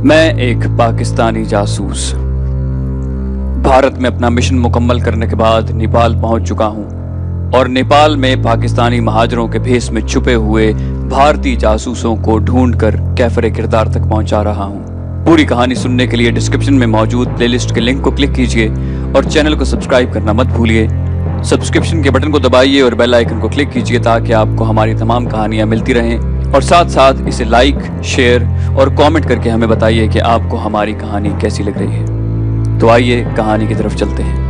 میں ایک پاکستانی جاسوس بھارت میں اپنا مشن مکمل کرنے کے بعد نیپال پہنچ چکا ہوں اور نیپال میں پاکستانی مہاجروں کے بھیس میں چھپے ہوئے بھارتی جاسوسوں کو ڈھونڈ کر کیفر کردار تک پہنچا رہا ہوں۔ پوری کہانی سننے کے لیے ڈسکرپشن میں موجود پلے لسٹ کے لنک کو کلک کیجیے اور چینل کو سبسکرائب کرنا مت بھولیے۔ سبسکرپشن کے بٹن کو دبائیے اور بیل آئیکن کو کلک کیجیے تاکہ آپ کو ہماری تمام کہانیاں ملتی رہیں، اور ساتھ ساتھ اسے لائک، شیئر اور کامنٹ کر کے ہمیں بتائیے کہ آپ کو ہماری کہانی کیسی لگ رہی ہے۔ تو آئیے کہانی کی طرف چلتے ہیں۔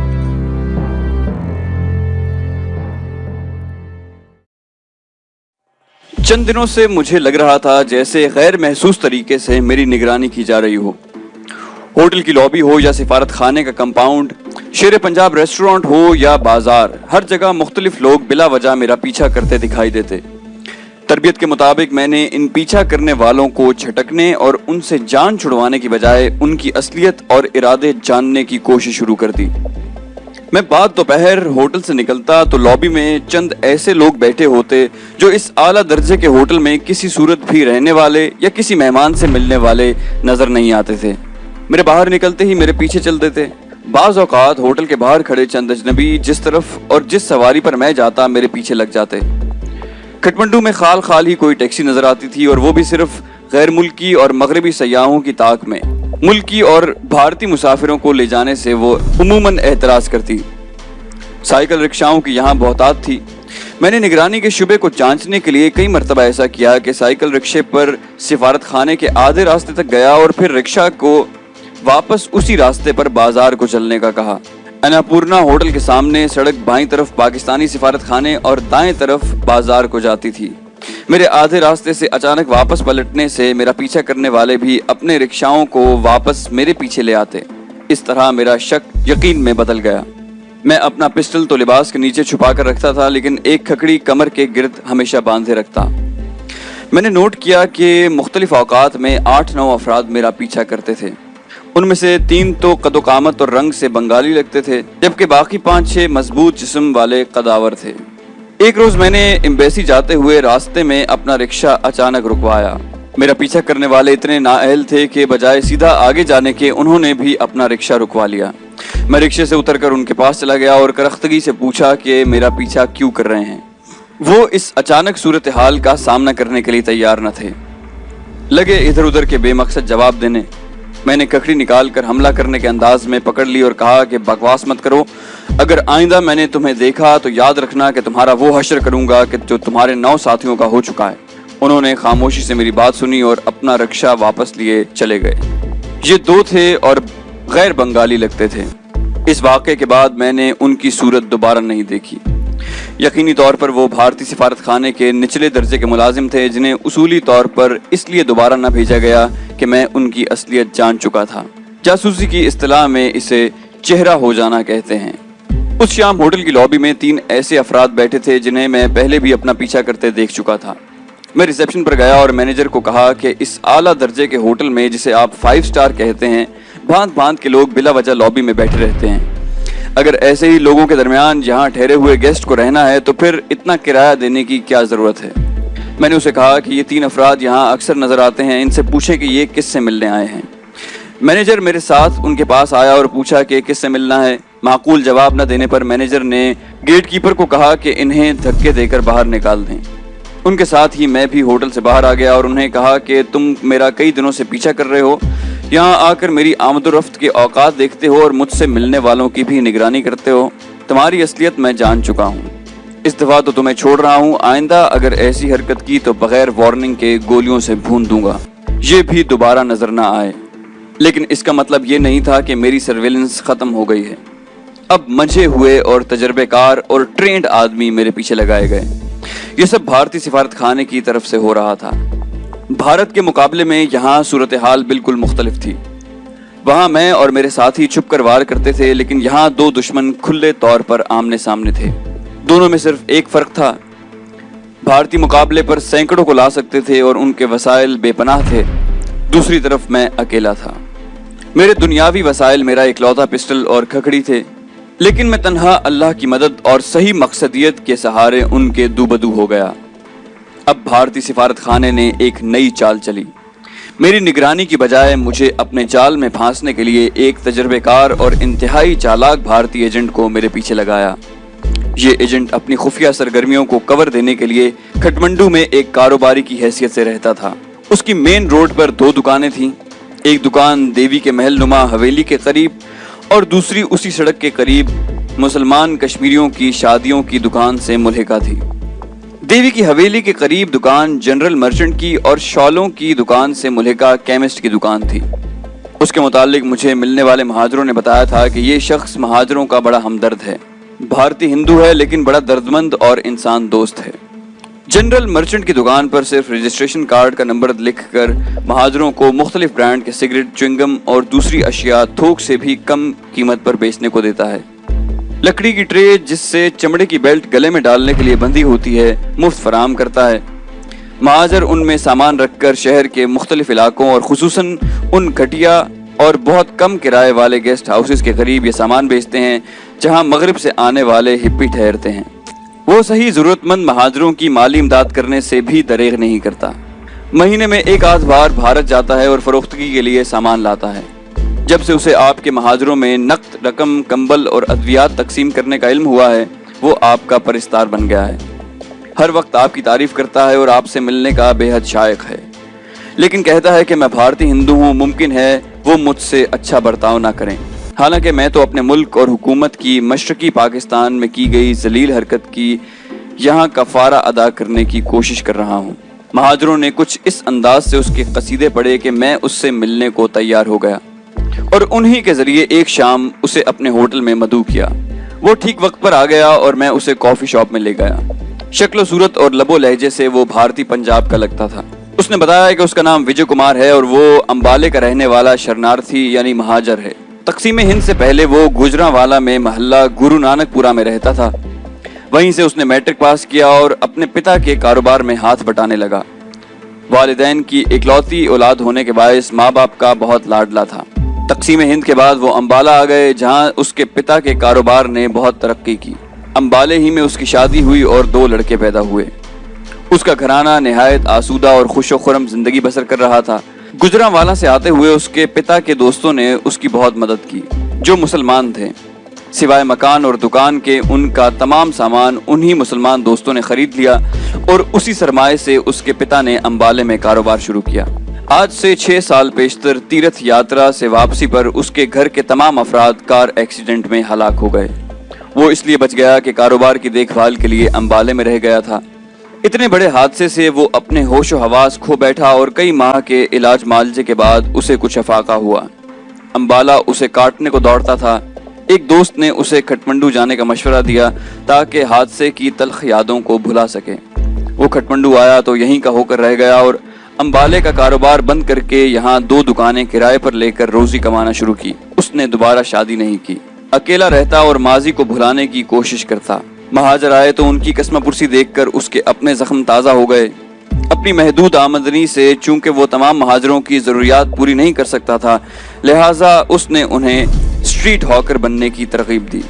چند دنوں سے مجھے لگ رہا تھا جیسے غیر محسوس طریقے سے میری نگرانی کی جا رہی ہو۔ ہوٹل کی لابی ہو یا سفارت خانے کا کمپاؤنڈ، شیر پنجاب ریسٹورانٹ ہو یا بازار، ہر جگہ مختلف لوگ بلا وجہ میرا پیچھا کرتے دکھائی دیتے۔ تربیت کے مطابق میں نے ان پیچھا کرنے والوں کو جھٹکنے اور ان سے جان چھڑوانے کی بجائے ان کی اصلیت اور ارادے جاننے کی کوشش شروع کر دی۔ میں بعد دوپہر ہوٹل سے نکلتا تو لابی میں چند ایسے لوگ بیٹھے ہوتے جو اس اعلیٰ درجے کے ہوٹل میں کسی صورت بھی رہنے والے یا کسی مہمان سے ملنے والے نظر نہیں آتے تھے۔ میرے باہر نکلتے ہی میرے پیچھے چلتے تھے۔ بعض اوقات ہوٹل کے باہر کھڑے چند اجنبی جس طرف اور جس سواری پر میں جاتا میرے پیچھے لگ جاتے۔ کھٹمنڈو میں خال خال ہی کوئی ٹیکسی نظر آتی تھی اور وہ بھی صرف غیر ملکی اور مغربی سیاحوں کی طاق میں۔ ملکی اور بھارتی مسافروں کو لے جانے سے وہ عموماً اعتراض کرتی۔ سائیکل رکشاؤں کی یہاں بہتات تھی۔ میں نے نگرانی کے شعبے کو جانچنے کے لیے کئی مرتبہ ایسا کیا کہ سائیکل رکشے پر سفارت خانے کے آدھے راستے تک گیا اور پھر رکشہ کو واپس اسی راستے پر بازار کو چلنے کا کہا۔ اناپورنا ہوٹل کے سامنے سڑک بائیں طرف پاکستانی سفارت خانے اور دائیں طرف بازار کو جاتی تھی۔ میرے آدھے راستے سے اچانک واپس پلٹنے سے میرا پیچھا کرنے والے بھی اپنے رکشاؤں کو واپس میرے پیچھے لے آتے۔ اس طرح میرا شک یقین میں بدل گیا۔ میں اپنا پسٹل تو لباس کے نیچے چھپا کر رکھتا تھا، لیکن ایک کھکڑی کمر کے گرد ہمیشہ باندھے رکھتا۔ میں نے نوٹ کیا کہ مختلف اوقات میں 8-9 افراد میرا پیچھا کرتے تھے۔ ان میں سے 3 تو قد و قامت اور رنگ سے بنگالی لگتے تھے، جبکہ باقی 5-6 مضبوط جسم والے قداور تھے۔ ایک روز میں نے ایمبیسی جاتے ہوئے راستے میں اپنا رکشہ اچانک رکوایا۔ میرا پیچھا کرنے والے اتنے نااہل تھے کہ بجائے سیدھا آگے جانے کے انہوں نے بھی اپنا رکشہ رکوا لیا۔ میں رکشے سے اتر کر ان کے پاس چلا گیا اور کرختگی سے پوچھا کہ میرا پیچھا کیوں کر رہے ہیں۔ وہ اس اچانک صورتحال کا سامنا کرنے کے لیے تیار نہ تھے، لگے ادھر ادھر کے بے مقصد جواب دینے۔ میں نے ککڑی نکال کر حملہ کرنے کے انداز میں پکڑ لی اور کہا کہ بکواس مت کرو، اگر آئندہ میں نے تمہیں دیکھا تو یاد رکھنا کہ تمہارا وہ حشر کروں گا کہ جو تمہارے 9 ساتھیوں کا ہو چکا ہے۔ انہوں نے خاموشی سے میری بات سنی اور اپنا رکشہ واپس لیے چلے گئے۔ یہ 2 تھے اور غیر بنگالی لگتے تھے۔ اس واقعے کے بعد میں نے ان کی صورت دوبارہ نہیں دیکھی۔ یقینی طور پر وہ بھارتی سفارت خانے کے نچلے درجے کے ملازم تھے جنہیں اصولی طور پر اس لیے دوبارہ نہ بھیجا گیا کہ میں ان کی اصلیت جان چکا تھا۔ جاسوسی کی اصطلاح میں اسے چہرہ ہو جانا کہتے ہیں۔ اس شام ہوٹل کی لابی میں 3 ایسے افراد بیٹھے تھے جنہیں میں پہلے بھی اپنا پیچھا کرتے دیکھ چکا تھا۔ میں ریسیپشن پر گیا اور مینیجر کو کہا کہ اس اعلیٰ درجے کے ہوٹل میں جسے آپ 5 سٹار کہتے ہیں، بھانت بھانت کے لوگ بلا وجہ لابی میں بیٹھے رہتے ہیں۔ اگر ایسے ہی لوگوں کے درمیان یہاں ٹھہرے ہوئے گیسٹ کو رہنا ہے تو پھر اتنا کرایہ دینے کی کیا ضرورت ہے؟ میں نے اسے کہا کہ یہ 3 افراد یہاں اکثر نظر آتے ہیں، ان سے پوچھیں کہ یہ کس سے ملنے آئے ہیں۔ مینیجر میرے ساتھ ان کے پاس آیا اور پوچھا کہ کس سے ملنا ہے۔ معقول جواب نہ دینے پر مینیجر نے گیٹ کیپر کو کہا کہ انہیں دھکے دے کر باہر نکال دیں۔ ان کے ساتھ ہی میں بھی ہوٹل سے باہر آ گیا اور انہیں کہا کہ تم میرا کئی دنوں سے پیچھا کر رہے ہو، یہاں آ کر میری آمد و رفت کے اوقات دیکھتے ہو اور مجھ سے ملنے والوں کی بھی نگرانی کرتے ہو۔ تمہاری اصلیت میں جان چکا ہوں، اس دفعہ تو تمہیں چھوڑ رہا ہوں، آئندہ اگر ایسی حرکت کی تو بغیر وارننگ کے گولیوں سے بھون دوں گا، یہ بھی دوبارہ نظر نہ آئے۔ لیکن اس کا مطلب یہ نہیں تھا کہ میری سرویلنس ختم ہو گئی ہے۔ اب منجھے ہوئے اور تجربے کار اور ٹرینڈ آدمی میرے پیچھے لگائے گئے۔ یہ سب بھارتی سفارت خانے کی طرف سے ہو رہا تھا۔ بھارت کے مقابلے میں یہاں صورتحال بالکل مختلف تھی۔ وہاں میں اور میرے ساتھی چھپ کر وار کرتے تھے، لیکن یہاں 2 دشمن کھلے طور پر آمنے سامنے تھے۔ دونوں میں صرف ایک فرق تھا، بھارتی مقابلے پر سینکڑوں کو لا سکتے تھے اور ان کے وسائل بے پناہ تھے، دوسری طرف میں اکیلا تھا۔ میرے دنیاوی وسائل میرا اکلوتا پسٹل اور کھکڑی تھے، لیکن میں تنہا اللہ کی مدد اور صحیح مقصدیت کے سہارے ان کے دو بدو ہو گیا۔ اب بھارتی سفارت خانے نے ایک نئی چال چلی۔ میری نگرانی کی بجائے مجھے اپنے جال میں پھانسنے کے لیے ایک تجربے کار اور انتہائی چالاک بھارتی ایجنٹ کو میرے پیچھے لگایا۔ یہ ایجنٹ اپنی خفیہ سرگرمیوں کو کور دینے کے لیے کھٹمنڈو میں ایک کاروباری کی حیثیت سے رہتا تھا۔ اس کی مین روڈ پر 2 دکانیں تھیں، ایک دکان دیوی کے محل نما حویلی کے قریب اور دوسری اسی سڑک کے قریب مسلمان کشمیریوں کی شادیوں کی دکان سے ملحقہ تھی۔ دیوی کی حویلی کے قریب دکان جنرل مرچنٹ کی اور شالوں کی دکان سے ملحقہ کیمسٹ کی دکان تھی۔ اس کے متعلق مجھے ملنے والے مہاجروں نے بتایا تھا کہ یہ شخص مہاجروں کا بڑا ہمدرد ہے، بھارتی ہندو ہے لیکن بڑا دردمند اور انسان دوست ہے۔ جنرل مرچنٹ کی دکان پر صرف رجسٹریشن کارڈ کا نمبر لکھ کر مہاجروں کو مختلف برانڈ کے سگریٹ، چوئنگم اور دوسری اشیاء تھوک سے بھی کم قیمت پر بیچنے کو دیتا ہے۔ لکڑی کی ٹرے جس سے چمڑے کی بیلٹ گلے میں ڈالنے کے لیے بندھی ہوتی ہے مفت فراہم کرتا ہے۔ مہاجر ان میں سامان رکھ کر شہر کے مختلف علاقوں اور خصوصاً ان گھٹیا اور بہت کم کرائے والے گیسٹ ہاؤسز کے قریب یہ سامان بیچتے ہیں جہاں مغرب سے آنے والے ہپی ٹھہرتے ہیں۔ وہ صحیح ضرورت مند مہاجروں کی مالی امداد کرنے سے بھی دریغ نہیں کرتا۔ مہینے میں ایک آدھ بار بھارت جاتا ہے اور فروختگی کے لیے سامان لاتا ہے۔ جب سے اسے آپ کے مہاجروں میں نقد رقم، کمبل اور ادویات تقسیم کرنے کا علم ہوا ہے، وہ آپ کا پرستار بن گیا ہے۔ ہر وقت آپ کی تعریف کرتا ہے اور آپ سے ملنے کا بے حد شائق ہے، لیکن کہتا ہے کہ میں بھارتی ہندو ہوں، ممکن ہے وہ مجھ سے اچھا برتاؤ نہ کریں۔ حالانکہ میں تو اپنے ملک اور حکومت کی مشرقی پاکستان میں کی گئی ذلیل حرکت کی یہاں کفارہ ادا کرنے کی کوشش کر رہا ہوں۔ مہاجروں نے کچھ اس انداز سے اس کے قصیدے پڑھے کہ میں اس سے ملنے کو تیار ہو گیا اور انہی کے ذریعے ایک شام اسے اپنے ہوٹل میں مدعو کیا۔ وہ ٹھیک وقت پر آ گیا اور میں اسے کافی شاپ میں لے گیا۔ شکل و صورت اور لب و لہجے سے وہ بھارتی پنجاب کا لگتا تھا۔ اس نے بتایا کہ اس کا نام وجے کمار ہے اور وہ امبالے کا رہنے والا شرنارتھی یعنی مہاجر ہے۔ تقسیم ہند سے پہلے وہ گوجرانوالا میں محلہ گرو نانک پورہ میں رہتا تھا۔ وہیں سے اس نے میٹرک پاس کیا اور اپنے پتا کے کاروبار میں ہاتھ بٹانے لگا۔ والدین کی اکلوتی اولاد ہونے کے باعث ماں باپ کا بہت لاڈلا تھا۔ تقسیم ہند کے بعد وہ امبالہ آ گئے جہاں اس کے پتا کے کاروبار نے بہت ترقی کی۔ امبالے ہی میں اس کی شادی ہوئی اور 2 لڑکے پیدا ہوئے۔ اس کا گھرانہ نہایت آسودہ اور خوش و خرم زندگی بسر کر رہا تھا۔ گجرانوالا سے آتے ہوئے اس کے پتا کے دوستوں نے اس کی بہت مدد کی جو مسلمان تھے۔ سوائے مکان اور دکان کے ان کا تمام سامان انہی مسلمان دوستوں نے خرید لیا اور اسی سرمایے سے اس کے پتا نے امبالے میں کاروبار شروع کیا۔ آج سے 6 سال پیشتر تیرتھ یاترا سے واپسی پر اس کے گھر کے تمام افراد کار ایکسیڈنٹ میں ہلاک ہو گئے۔ وہ اس لیے بچ گیا کہ کاروبار کی دیکھ بھال کے لیے امبالے میں رہ گیا تھا۔ اتنے بڑے حادثے سے وہ اپنے ہوش و حواس کھو بیٹھا اور کئی ماہ کے علاج معالجے کے بعد اسے کچھ افاقہ ہوا۔ امبالہ اسے کاٹنے کو دوڑتا تھا۔ ایک دوست نے اسے کھٹمنڈو جانے کا مشورہ دیا تاکہ حادثے کی تلخ یادوں کو بھلا سکے۔ وہ کھٹمنڈو آیا تو یہیں کا ہو کر رہ گیا اور امبالے کا کاروبار بند کر کے یہاں 2 دکانیں کرائے پر لے کر روزی کمانا شروع کی۔ اس نے دوبارہ شادی نہیں کی، اکیلا رہتا اور ماضی کو بھلانے کی کوشش کرتا۔ مہاجر آئے تو ان کی قسمہ پرسی دیکھ کر اس کے اپنے زخم تازہ ہو گئے۔ اپنی محدود آمدنی سے چونکہ وہ تمام مہاجروں کی ضروریات پوری نہیں کر سکتا تھا، لہٰذا اس نے انہیں اسٹریٹ ہاکر بننے کی ترغیب دی۔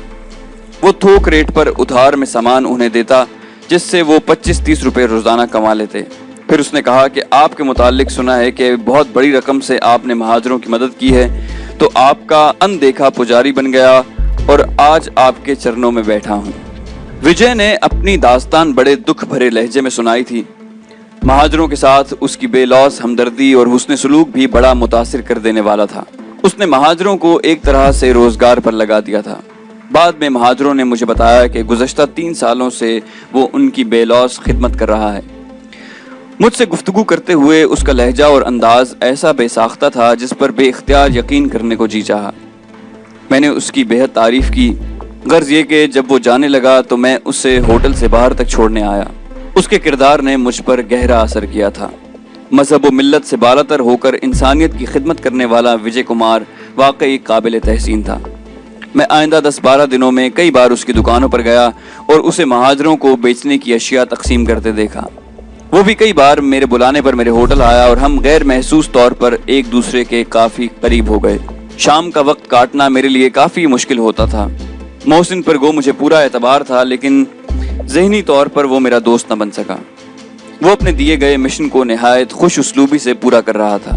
وہ تھوک ریٹ پر ادھار میں سامان انہیں دیتا جس سے وہ 25-30 روپے روزانہ کما لیتے۔ پھر اس نے کہا کہ آپ کے متعلق سنا ہے کہ بہت بڑی رقم سے آپ نے مہاجروں کی مدد کی ہے، تو آپ کا اندیکھا پجاری بن گیا اور آج آپ کے چرنوں میں بیٹھا ہوں۔ وجے نے اپنی داستان بڑے دکھ بھرے لہجے میں سنائی تھی۔ مہاجروں کے ساتھ اس کی بے لوث ہمدردی اور حسن سلوک بھی بڑا متاثر کر دینے والا تھا۔ اس نے مہاجروں کو ایک طرح سے روزگار پر لگا دیا تھا۔ بعد میں مہاجروں نے مجھے بتایا کہ گزشتہ 3 سالوں سے وہ ان کی بے لوث خدمت کر رہا ہے۔ مجھ سے گفتگو کرتے ہوئے اس کا لہجہ اور انداز ایسا بے ساختہ تھا جس پر بے اختیار یقین کرنے کو جی چاہا۔ میں نے اس کی بے حد تعریف کی، غرض یہ کہ جب وہ جانے لگا تو میں اسے ہوٹل سے باہر تک چھوڑنے آیا۔ اس کے کردار نے مجھ پر گہرا اثر کیا تھا۔ مذہب و ملت سے بالاتر ہو کر انسانیت کی خدمت کرنے والا وجے کمار واقعی قابل تحسین تھا۔ میں آئندہ 10-12 دنوں میں کئی بار اس کی دکانوں پر گیا اور اسے مہاجروں کو بیچنے کی اشیاء تقسیم کرتے دیکھا۔ وہ بھی کئی بار میرے بلانے پر میرے ہوٹل آیا اور ہم غیر محسوس طور پر ایک دوسرے کے کافی قریب ہو گئے۔ شام کا وقت کاٹنا میرے لیے کافی مشکل ہوتا تھا۔ محسن پر گو مجھے پورا اعتبار تھا، لیکن ذہنی طور پر وہ میرا دوست نہ بن سکا۔ وہ اپنے دیے گئے مشن کو نہایت خوش اسلوبی سے پورا کر رہا تھا۔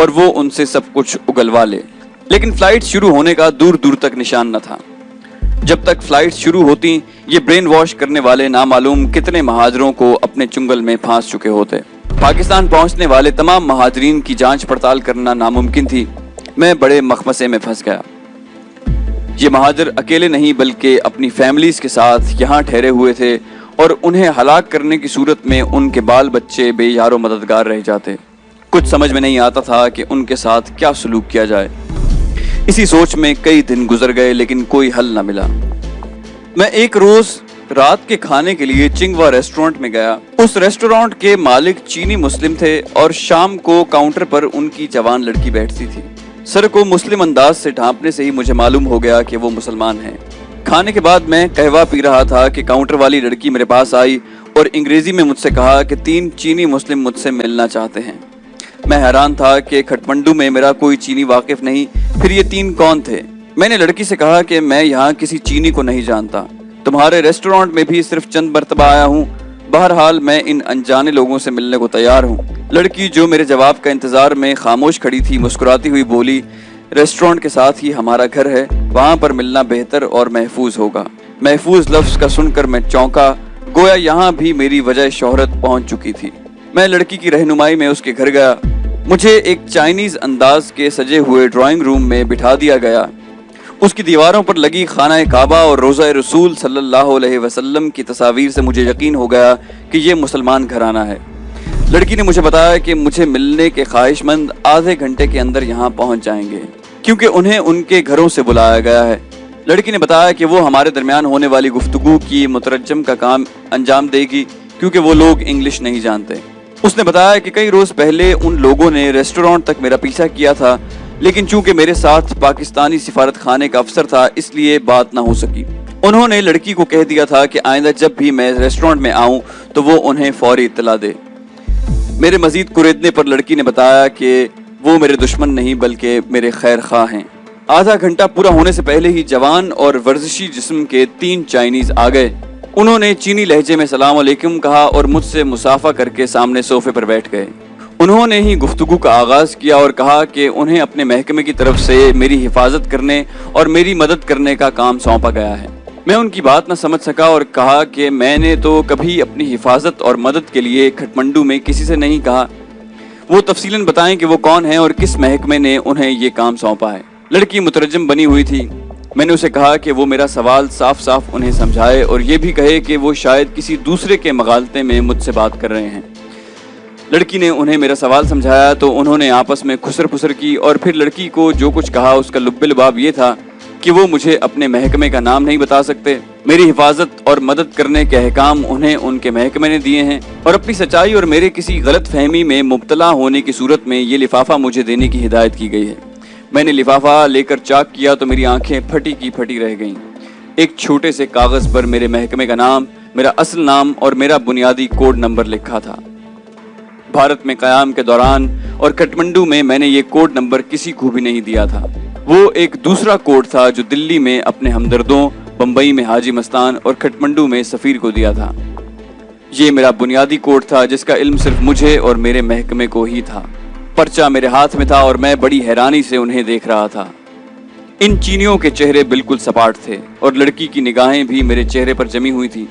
اور وہ ان سے سب کچھ اگلوا لے۔ لیکن فلائٹ شروع ہونے کا دور دور تک نشان نہ تھا۔ جب تک فلائٹ شروع ہوتی یہ برین واش کرنے والے نامعلوم کتنے مہاجروں کو اپنے چنگل میں پھانس چکے ہوتے۔ پاکستان پہنچنے والے تمام مہاجرین کی جانچ پڑتال کرنا ناممکن تھی۔ میں بڑے مخمسے میں پھنس گیا۔ یہ مہاجر اکیلے نہیں بلکہ اپنی فیملیز کے ساتھ یہاں ٹھہرے ہوئے تھے اور انہیں ہلاک کرنے کی صورت میں ان کے بال بچے بے یار و مددگار رہ جاتے۔ کچھ سمجھ میں نہیں آتا تھا کہ ان کے ساتھ کیا سلوک کیا جائے۔ اسی سوچ میں کئی دن گزر گئے لیکن کوئی حل نہ ملا۔ میں ایک روز رات کے کھانے کے لیے چنگوا ریسٹورنٹ میں گیا۔ اس ریسٹورنٹ کے مالک چینی مسلم تھے اور شام کو کاؤنٹر پر ان کی جوان لڑکی بیٹھتی تھی۔ سر کو مسلم انداز سے ڈھانپنے سے ہی مجھے معلوم ہو گیا کہ وہ مسلمان ہیں۔ کھانے کے بعد میں قہوہ پی رہا تھا کہ کاؤنٹر والی لڑکی میرے پاس آئی اور انگریزی میں مجھ سے کہا کہ 3 چینی مسلم مجھ سے ملنا چاہتے ہیں۔ میں حیران تھا کہ کھٹمنڈو میں میرا کوئی چینی واقف نہیں، پھر یہ 3 کون تھے؟ میں نے لڑکی سے کہا کہ میں یہاں کسی چینی کو نہیں جانتا، تمہارے ریسٹورنٹ میں بھی صرف چند مرتبہ آیا ہوں، بہرحال میں ان انجانے لوگوں سے ملنے کو تیار ہوں۔ لڑکی جو میرے جواب کا انتظار میں خاموش کھڑی تھی مسکراتی ہوئی بولی، ریسٹورنٹ کے ساتھ ہی ہمارا گھر ہے، وہاں پر ملنا بہتر اور محفوظ ہوگا۔ محفوظ لفظ کا سن کر میں چونکا، گویا یہاں بھی میری وجہ شہرت پہنچ چکی تھی۔ میں لڑکی کی رہنمائی میں اس کے گھر گیا۔ مجھے ایک چائنیز انداز کے سجے ہوئے ڈرائنگ روم میں بٹھا دیا گیا۔ اس کی دیواروں پر لگی خانہ کعبہ اور روضہ رسول صلی اللہ علیہ وسلم کی تصاویر سے مجھے یقین ہو گیا کہ یہ مسلمان گھرانہ ہے۔ لڑکی نے مجھے بتایا کہ مجھے ملنے کے خواہش مند آدھے گھنٹے کے اندر یہاں پہنچ جائیں گے کیونکہ انہیں ان کے گھروں سے بلایا گیا ہے۔ لڑکی نے بتایا کہ وہ ہمارے درمیان ہونے والی گفتگو کی مترجم کا کام انجام دے گی کیونکہ وہ لوگ انگلش نہیں جانتے۔ اس نے بتایا کہ کئی روز پہلے ان لوگوں نے ریسٹورنٹ تک میرا پیچھا کیا تھا لیکن چونکہ میرے ساتھ پاکستانی سفارت خانے کا افسر تھا اس لیے بات نہ ہو سکی۔ انہوں نے لڑکی کو کہہ دیا تھا کہ آئندہ جب بھی میں ریسٹورنٹ میں آؤں تو وہ انہیں فوری اطلاع دے۔ میرے مزید کریدنے پر لڑکی نے بتایا کہ وہ میرے دشمن نہیں بلکہ میرے خیر خواہ ہیں۔ آدھا گھنٹہ پورا ہونے سے پہلے ہی جوان اور ورزشی جسم کے 3 چائنیز آ گئے۔ انہوں نے چینی لہجے میں سلام علیکم کہا اور مجھ سے مصافحہ کر کے سامنے صوفے پر بیٹھ گئے۔ انہوں نے ہی گفتگو کا آغاز کیا اور کہا کہ انہیں اپنے محکمے کی طرف سے میری حفاظت کرنے اور میری مدد کرنے کا کام سونپا گیا ہے۔ میں ان کی بات نہ سمجھ سکا اور کہا کہ میں نے تو کبھی اپنی حفاظت اور مدد کے لیے کھٹمنڈو میں کسی سے نہیں کہا۔ وہ تفصیلاً بتائیں کہ وہ کون ہیں اور کس محکمے نے انہیں یہ کام سونپا ہے۔ لڑکی مترجم بنی ہوئی تھی۔ میں نے اسے کہا کہ وہ میرا سوال صاف صاف انہیں سمجھائے اور یہ بھی کہے کہ وہ شاید کسی دوسرے کے مغالطے میں مجھ سے بات کر رہے ہیں۔ لڑکی نے انہیں میرا سوال سمجھایا تو انہوں نے آپس میں خسر پھسر کی اور پھر لڑکی کو جو کچھ کہا اس کا لب لباب یہ تھا کہ وہ مجھے اپنے محکمے کا نام نہیں بتا سکتے، میری حفاظت اور مدد کرنے کے احکام انہیں ان کے محکمے نے دیے ہیں اور اپنی سچائی اور میرے کسی غلط فہمی میں مبتلا ہونے کی صورت میں یہ لفافہ مجھے دینے کی ہدایت کی گئی ہے۔ میں نے لفافہ لے کر چاک کیا تو میری آنکھیں پھٹی کی پھٹی رہ گئیں۔ ایک چھوٹے سے کاغذ پر میرے محکمے کا نام، میرا اصل نام اور میرا بنیادی کوڈ نمبر لکھا تھا۔ بھارت میں قیام کے دوران اور کھٹمنڈو میں نے یہ کوڈ نمبر کسی کو بھی نہیں دیا تھا۔ وہ ایک دوسرا کوڈ تھا جو دلی میں اپنے ہمدردوں، بمبئی میں حاجی مستان اور کھٹمنڈو میں سفیر کو دیا تھا۔ یہ میرا بنیادی کوڈ تھا جس کا علم صرف مجھے اور میرے محکمے کو ہی تھا۔ پرچہ میرے ہاتھ میں تھا اور میں بڑی حیرانی سے انہیں دیکھ رہا تھا۔ ان چینیوں کے چہرے بالکل سپاٹ تھے اور لڑکی کی نگاہیں بھی میرے چہرے پر جمی ہوئی تھی۔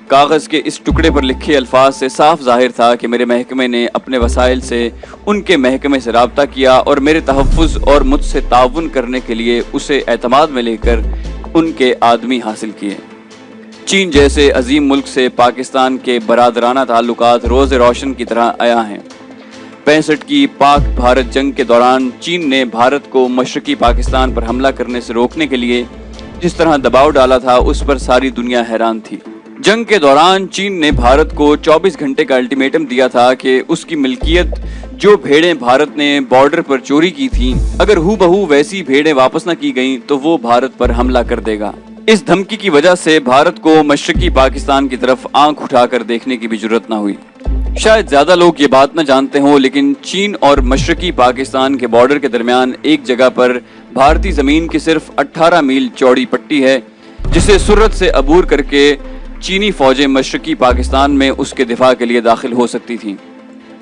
کاغذ کے اس ٹکڑے پر لکھے الفاظ سے صاف ظاہر تھا کہ میرے محکمے نے اپنے وسائل سے ان کے محکمے سے رابطہ کیا اور میرے تحفظ اور مجھ سے تعاون کرنے کے لیے اسے اعتماد میں لے کر ان کے آدمی حاصل کیے۔ چین جیسے عظیم ملک سے پاکستان کے برادرانہ تعلقات روز روشن کی طرح عیاں ہیں۔ 65 کی پاک بھارت جنگ کے دوران چین نے بھارت کو مشرقی پاکستان پر حملہ کرنے سے روکنے کے لیے جس طرح دباؤ ڈالا تھا اس پر ساری دنیا حیران تھی۔ جنگ کے دوران چین نے بھارت کو 24 گھنٹے کا الٹیمیٹم دیا تھا کہ اس کی ملکیت جو بھیڑیں بھارت نے بارڈر پر چوری کی تھیں اگر ہو بہو ویسی بھیڑیں واپس نہ کی گئیں تو وہ بھارت پر حملہ کر دے گا۔ اس دھمکی کی وجہ سے بھارت کو مشرقی پاکستان کی طرف آنکھ اٹھا کر دیکھنے کی بھی جرت نہ ہوئی۔ شاید زیادہ لوگ یہ بات نہ جانتے ہوں لیکن چین اور مشرقی پاکستان کے بارڈر کے درمیان ایک جگہ پر بھارتی زمین کی صرف 18 میل چوڑی پٹی ہے جسے سرعت سے عبور کر کے چینی فوجیں مشرقی پاکستان میں اس کے دفاع کے لیے داخل ہو سکتی تھیں۔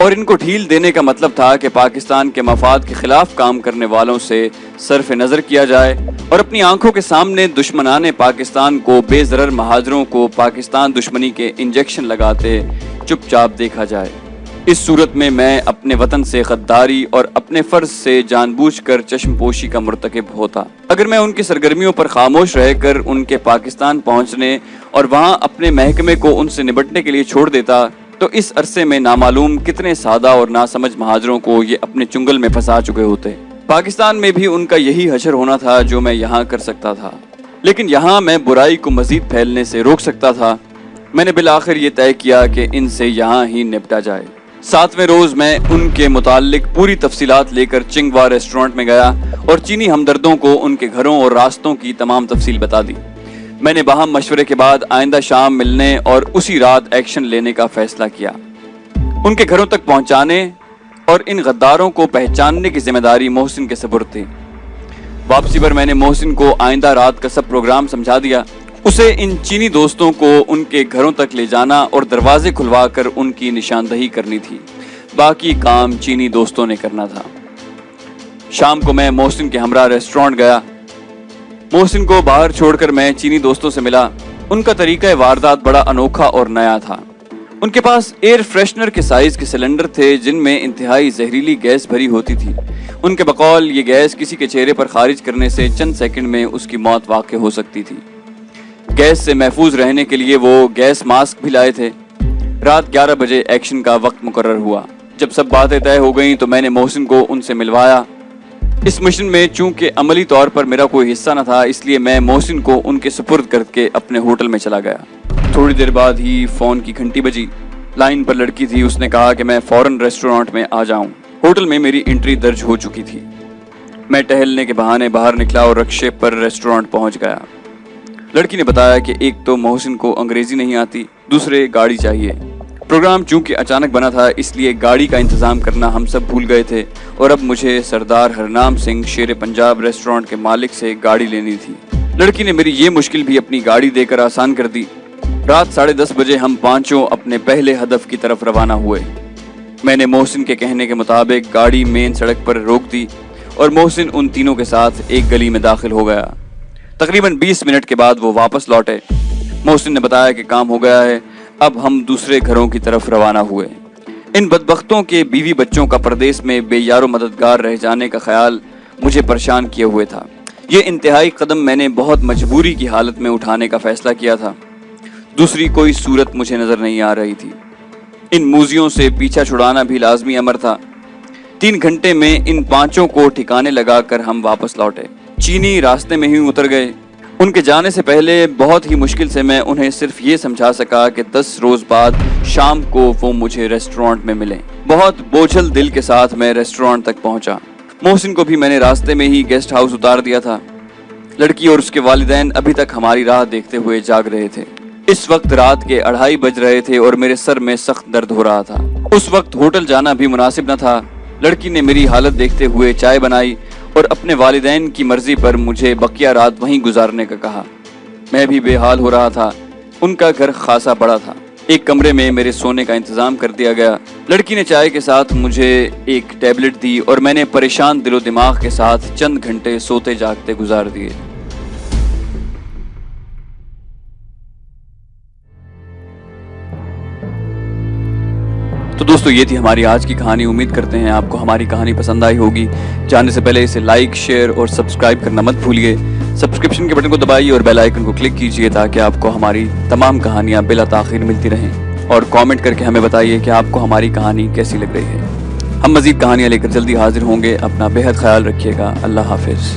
اور ان کو ڈھیل دینے کا مطلب تھا کہ پاکستان کے مفاد کے خلاف کام کرنے والوں سے صرف نظر کیا جائے اور اپنی آنکھوں کے سامنے دشمنان پاکستان کو بے ضرر مہاجروں کو پاکستان دشمنی کے انجیکشن لگاتے چپ چاپ دیکھا جائے۔ اس صورت میں میں اپنے وطن سے غداری اور اپنے فرض سے جان بوجھ کر چشم پوشی کا مرتکب ہوتا۔ اگر میں ان کی سرگرمیوں پر خاموش رہ کر ان کے پاکستان پہنچنے اور وہاں اپنے محکمے کو ان سے نبٹنے کے لیے چھوڑ دیتا تو اس عرصے میں نامعلوم کتنے سادہ اور ناسمجھ مہاجروں کو یہ اپنے چنگل میں پھنسا چکے ہوتے۔ پاکستان میں بھی ان کا یہی حشر ہونا تھا جو میں یہاں کر سکتا تھا، لیکن یہاں میں برائی کو مزید پھیلنے سے روک سکتا تھا۔ میں نے بالآخر یہ طے کیا کہ ان سے یہاں ہی نپٹا جائے۔ 7ویں روز میں ان کے متعلق پوری تفصیلات لے کر چنگوا ریسٹورنٹ میں گیا اور چینی ہمدردوں کو ان کے گھروں اور راستوں کی تمام تفصیل بتا دی۔ میں نے باہم مشورے کے بعد آئندہ شام ملنے اور اسی رات ایکشن لینے کا فیصلہ کیا۔ ان کے گھروں تک پہنچانے اور ان غداروں کو پہچاننے کی ذمہ داری محسن کے سپرد تھی۔ واپسی پر میں نے محسن کو آئندہ رات کا سب پروگرام سمجھا دیا۔ اسے ان چینی دوستوں کو ان کے گھروں تک لے جانا اور دروازے کھلوا کر ان کی نشاندہی کرنی تھی، باقی کام چینی دوستوں نے کرنا تھا۔ شام کو میں محسن کے ہمراہ ریسٹورنٹ گیا۔ محسن کو باہر چھوڑ کر میں چینی دوستوں سے ملا۔ ان کا طریقہ واردات بڑا انوکھا اور نیا تھا۔ ان کے پاس ایئر فریشنر کے سائز کے سلنڈر تھے جن میں انتہائی زہریلی گیس بھری ہوتی تھی۔ ان کے بقول یہ گیس کسی کے چہرے پر خارج کرنے سے چند سیکنڈ میں اس کی موت واقع ہو سکتی تھی۔ گیس سے محفوظ رہنے کے لیے وہ گیس ماسک بھی لائے تھے۔ رات 11 بجے ایکشن کا وقت مقرر ہوا۔ جب سب باتیں طے ہو گئیں تو میں نے محسن کو ان سے ملوایا۔ اس مشن میں چونکہ عملی طور پر میرا کوئی حصہ نہ تھا، اس لیے میں محسن کو ان کے سپرد کر کے اپنے ہوٹل میں چلا گیا۔ تھوڑی دیر بعد ہی فون کی گھنٹی بجی۔ لائن پر لڑکی تھی، اس نے کہا کہ میں فوراً ریسٹورنٹ میں آ جاؤں۔ ہوٹل میں میری انٹری درج ہو چکی تھی۔ میں ٹہلنے کے بہانے باہر نکلا اور رکشے پر ریسٹورنٹ پہنچ گیا۔ لڑکی نے بتایا کہ ایک تو محسن کو انگریزی نہیں آتی، دوسرے گاڑی چاہیے۔ پروگرام چونکہ اچانک بنا تھا اس لیے گاڑی کا انتظام کرنا ہم سب بھول گئے تھے اور اب مجھے سردار ہرنام سنگھ شیر پنجاب ریسٹورنٹ کے مالک سے گاڑی لینی تھی۔ لڑکی نے میری یہ مشکل بھی اپنی گاڑی دے کر آسان کر دی۔ رات 10:30 بجے ہم پانچوں اپنے پہلے ہدف کی طرف روانہ ہوئے۔ میں نے محسن کے کہنے کے مطابق گاڑی مین سڑک پر روک دی اور محسن ان تینوں کے ساتھ ایک گلی میں داخل ہو گیا۔ تقریباً 20 منٹ کے بعد وہ واپس لوٹے۔ محسن نے بتایا کہ کام ہو گیا ہے، اب ہم دوسرے گھروں کی طرف روانہ ہوئے۔ ان بدبختوں کے بیوی بچوں کا پردیس میں بے یار و مددگار رہ جانے کا خیال مجھے پریشان کیے ہوئے تھا۔ یہ انتہائی قدم میں نے بہت مجبوری کی حالت میں اٹھانے کا فیصلہ کیا تھا۔ دوسری کوئی صورت مجھے نظر نہیں آ رہی تھی۔ ان موذیوں سے پیچھا چھڑانا بھی لازمی امر تھا۔ 3 گھنٹے میں ان پانچوں کو ٹھکانے لگا کر ہم واپس لوٹے۔ چینی راستے میں ہی اتر گئے۔ ان کے جانے سے پہلے بہت ہی مشکل سے میں انہیں صرف یہ سمجھا سکا کہ 10 روز بعد شام کو وہ مجھے ریسٹورنٹ میں ملیں۔ بہت بوجھل دل کے ساتھ میں ریسٹورنٹ تک پہنچا۔ محسن کو بھی میں نے راستے میں ہی گیسٹ ہاؤس اتار دیا تھا۔ لڑکی اور اس کے والدین ابھی تک ہماری راہ دیکھتے ہوئے جاگ رہے تھے۔ اس وقت رات کے 2:30 بج رہے تھے اور میرے سر میں سخت درد ہو رہا تھا۔ اس وقت ہوٹل جانا بھی مناسب نہ تھا۔ لڑکی نے میری حالت دیکھتے ہوئے چائے بنائی اور اپنے والدین کی مرضی پر مجھے بقیہ رات وہیں گزارنے کا کہا۔ میں بھی بے حال ہو رہا تھا۔ ان کا گھر خاصا بڑا تھا۔ ایک کمرے میں میرے سونے کا انتظام کر دیا گیا۔ لڑکی نے چائے کے ساتھ مجھے ایک ٹیبلٹ دی اور میں نے پریشان دل و دماغ کے ساتھ چند گھنٹے سوتے جاگتے گزار دیے۔ تو دوستو یہ تھی ہماری آج کی کہانی۔ امید کرتے ہیں آپ کو ہماری کہانی پسند آئی ہوگی۔ جانے سے پہلے اسے لائک، شیئر اور سبسکرائب کرنا مت بھولیے۔ سبسکرپشن کے بٹن کو دبائیے اور بیل آئیکن کو کلک کیجیے تاکہ آپ کو ہماری تمام کہانیاں بلا تاخیر ملتی رہیں، اور کامنٹ کر کے ہمیں بتائیے کہ آپ کو ہماری کہانی کیسی لگ رہی ہے۔ ہم مزید کہانیاں لے کر جلدی حاضر ہوں گے۔ اپنا بے حد خیال رکھیے گا۔ اللہ حافظ۔